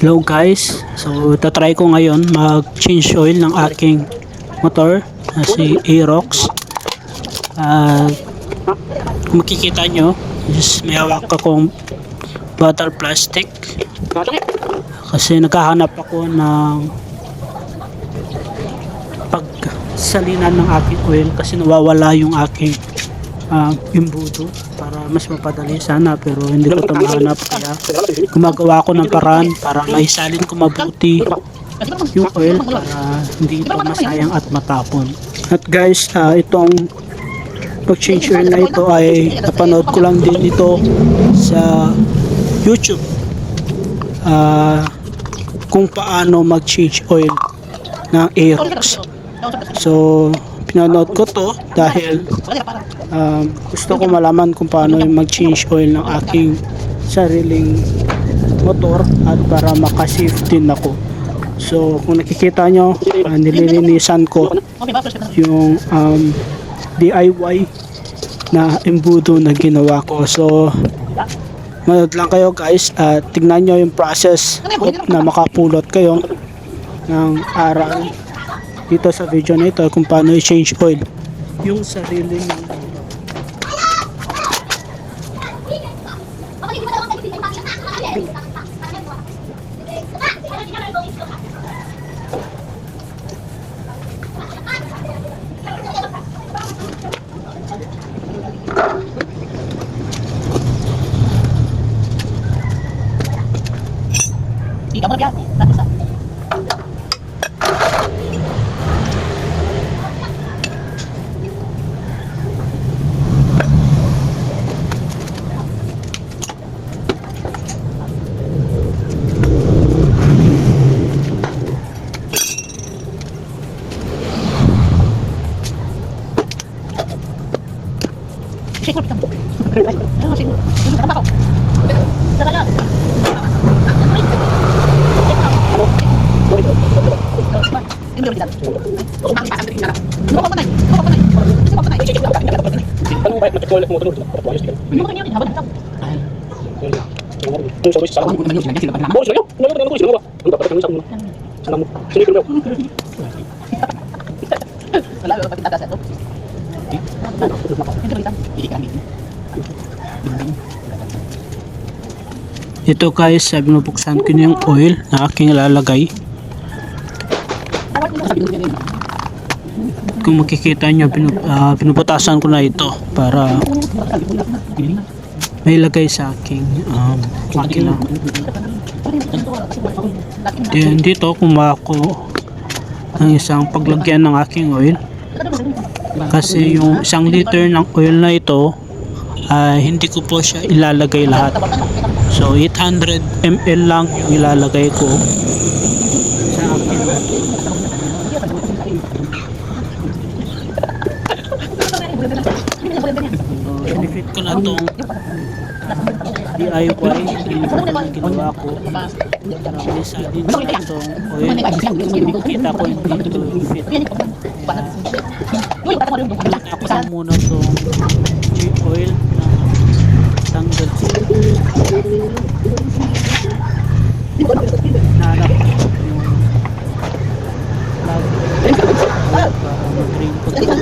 Hello guys, so tatry ko ngayon mag-change oil ng aking motor na si Aerox. Kung makikita nyo is may hawak akong bottle plastic kasi naghahanap ako ng pagsalinan ng aking oil kasi nawawala yung aking imbudo para mas mapadali sana, pero hindi ko ito mahanap, kaya gumagawa ko ng paraan para maisalin ko mabuti yung oil para hindi ito masayang at matapon. At guys, itong pag-change oil na ito ay napanood ko lang din ito sa YouTube, kung paano mag-change oil ng Aerox. So pinanood ko to dahil gusto ko malaman kung paano mag-change oil ng aking sariling motor at para makasave din ako. So kung nakikita nyo, nililinisan ko yung DIY na embudo na ginawa ko. So manood lang kayo guys at tignan nyo yung process. Hope na makapulot kayo ng aral dito sa video na ito kung paano i-change oil yung sarili ng ito guys. Binubuksan ko na yung oil na aking ilalagay. Kung makikita nyo, pinuputasan ko na ito para may lagay sa aking makina. Then dito kumuha ko ng isang paglagyan ng aking oil kasi yung 1 liter ng oil na ito hindi ko po siya ilalagay lahat. So 800 ml lang yung ilalagay ko sa akin. Benefit ko na itong DIY na ginawa ko para may salin sa itong oil. Kita ko hindi ito fit. Ako lang muna itong cheap oil na tanggal nahanap ko yung plug para mag-drain ko ito.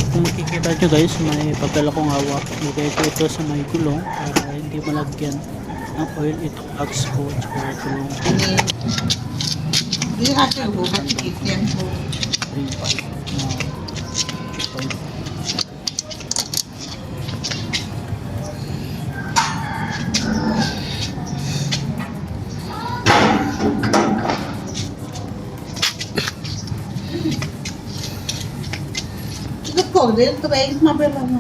Kung makikita nyo guys, may pagdala kong hawak. Lagay ko ito sa may gulong para hindi malagyan ng oil itong plugs ko at gulong. Green pipe na cheap oil. Dentro é isso, não é verdade.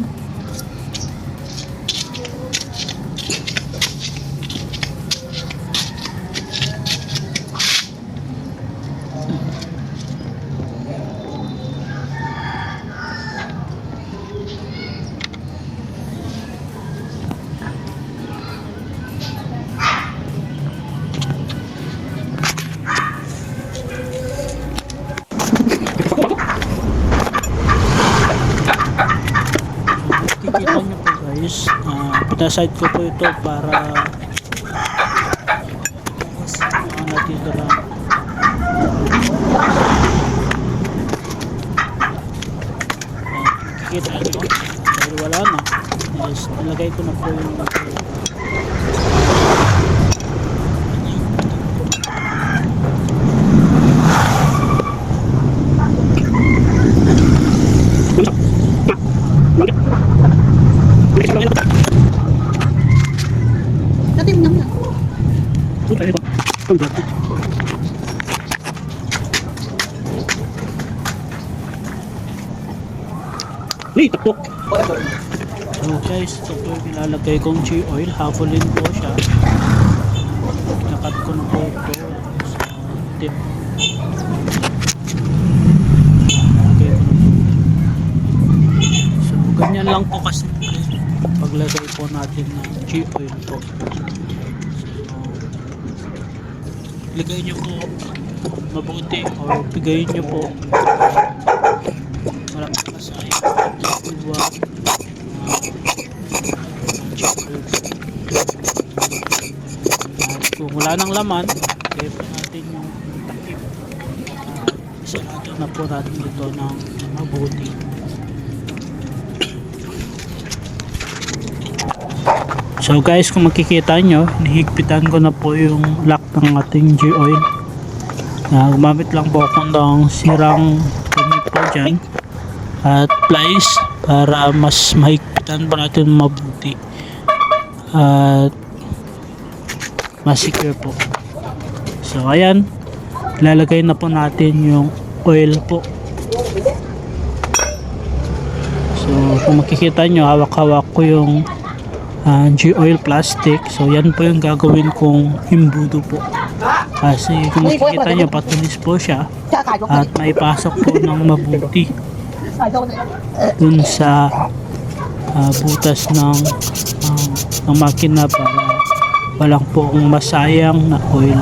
Sinaside ko po ito para natitira. Kita nyo, dahil wala na, is nilagay ko na po yung Natim lang lang. Wait, tapok! So guys, ito po yung nilalagay kong G oil. Havolin po siya. Nakat ko na po ito sa tip. Okay, so ganyan lang po kasi paglagay po natin ng G oil po. So, lagay nyo po mabuti o bigayin nyo po. Wala pa kasayang diba? At kung wala nang laman, kaya po natin yung takip. Sarado na po natin ito ng mabuti. So guys, kung makikita nyo, nihigpitan ko na po yung lock ng ating G-oil. Gumamit lang po ako ng sirang damit po dyan at plies para mas mahigpitan pa natin mabuti at mas secure po. So ayan, lalagay na po natin yung oil po. So kung makikita nyo, hawak-hawak ko yung G-oil plastic. So yan po yung gagawin kong imbudo po, kasi kung makikita nyo, patulis po siya at maipasok po ng mabuti dun sa butas ng makina para walang po kung masayang na oil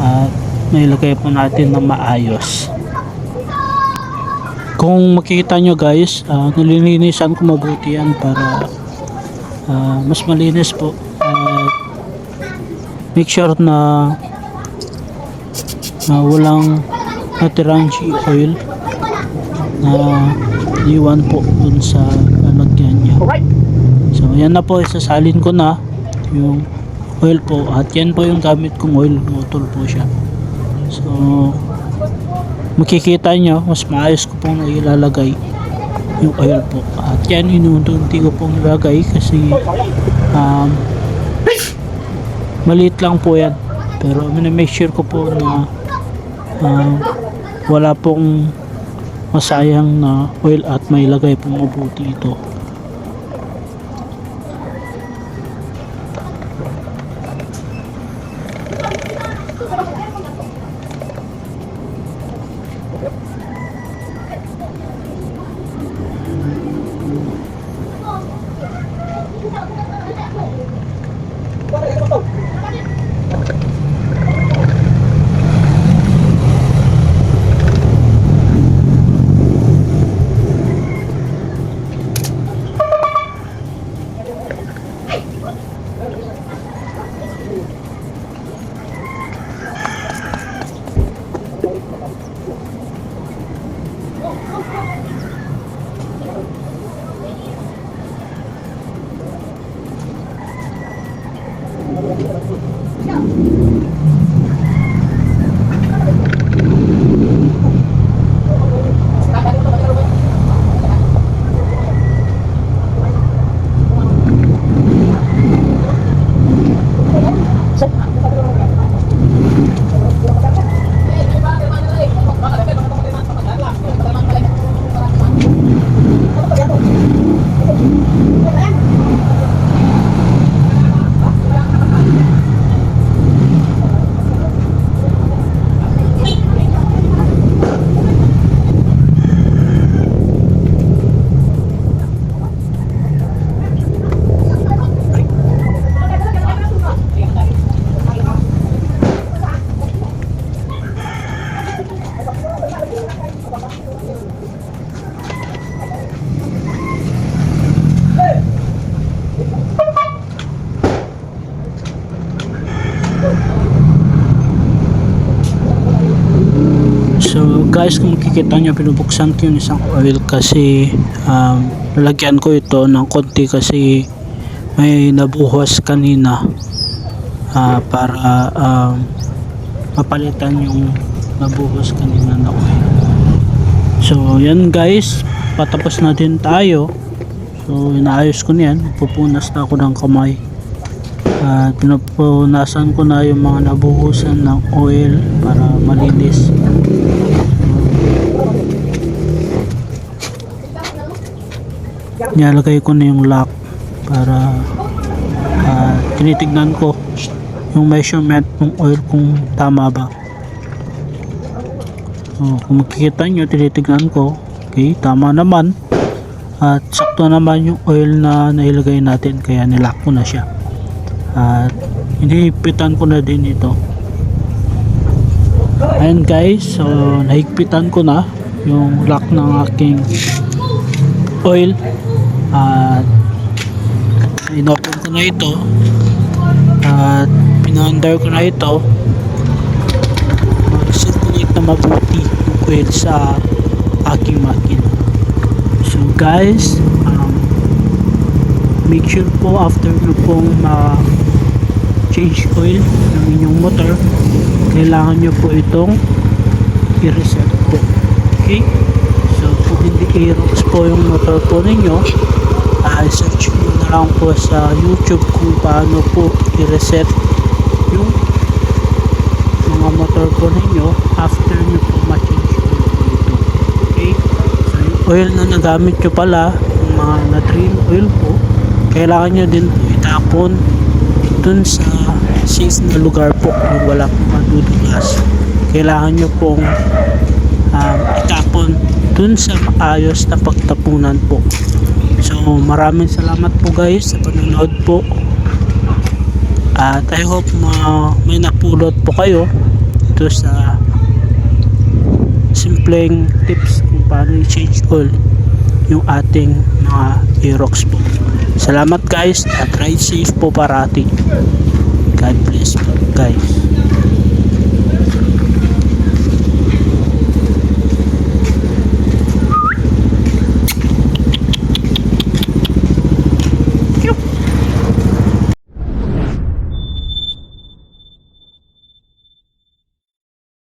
at mailagay po natin ng maayos. Kung makikita nyo guys, nililinisan ko mabuti yan para mas malinis po. Make sure na walang natirang G-oil na iwan po dun sa lalagyan niya. So yan na po, isasalin ko na yung oil po at yan po yung gamit kong oil, motor po siya. So makikita nyo, mas maayos ko pong ilalagay yung oil po at yan inuunti ko pong ilagay kasi maliit lang po yan, pero make sure ko po na wala pong masayang na oil at may lagay pong mabuti ito. So guys, kung makikita nyo, pinubuksan ko yung isang oil kasi lalagyan ko ito ng konti kasi may nabuhos kanina para mapalitan yung nabuhos kanina na oil. So yan guys, patapos na din tayo. So inaayos ko na yan, pupunas na ako ng kamay at pinupunasan ko na yung mga nabuhusan ng oil para malinis. Nilalagay ko na yung lock para tinitignan ko yung measurement ng oil kung tama ba. So, kung makikita nyo, tinitignan ko, okay, tama naman at sakto naman yung oil na nailagay natin, kaya nilock ko na siya at hinihipitan ko na din ito. Ayan guys, so nahigpitan ko na yung lock ng aking oil at inopen ko na ito at pinaandar ko na ito, mag-circulate na mabuti yung oil sa aking makina. So guys, make sure po after nyo pong change oil ng inyong motor, kailangan nyo po itong i-reset po. Okay, so kung hindi Aerox po yung motor po ninyo, search nyo na lang po sa YouTube kung paano po i-reset yung mga motor po ninyo after nyo po ma-change oil po ito. Okay, so yung oil na nagamit nyo pala, yung mga na-drain oil po, kailangan nyo din po itapon dun sa safe na lugar po, yung wala pong madudulas. Kailangan nyo pong itapon dun sa maayos na pagtapunan po. So maraming salamat po guys sa panonood po at I hope may napulot po kayo dito sa simpleng tips kung paano i-change oil yung ating mga Aerox po. Salamat guys at ride safe po parati. God bless po guys.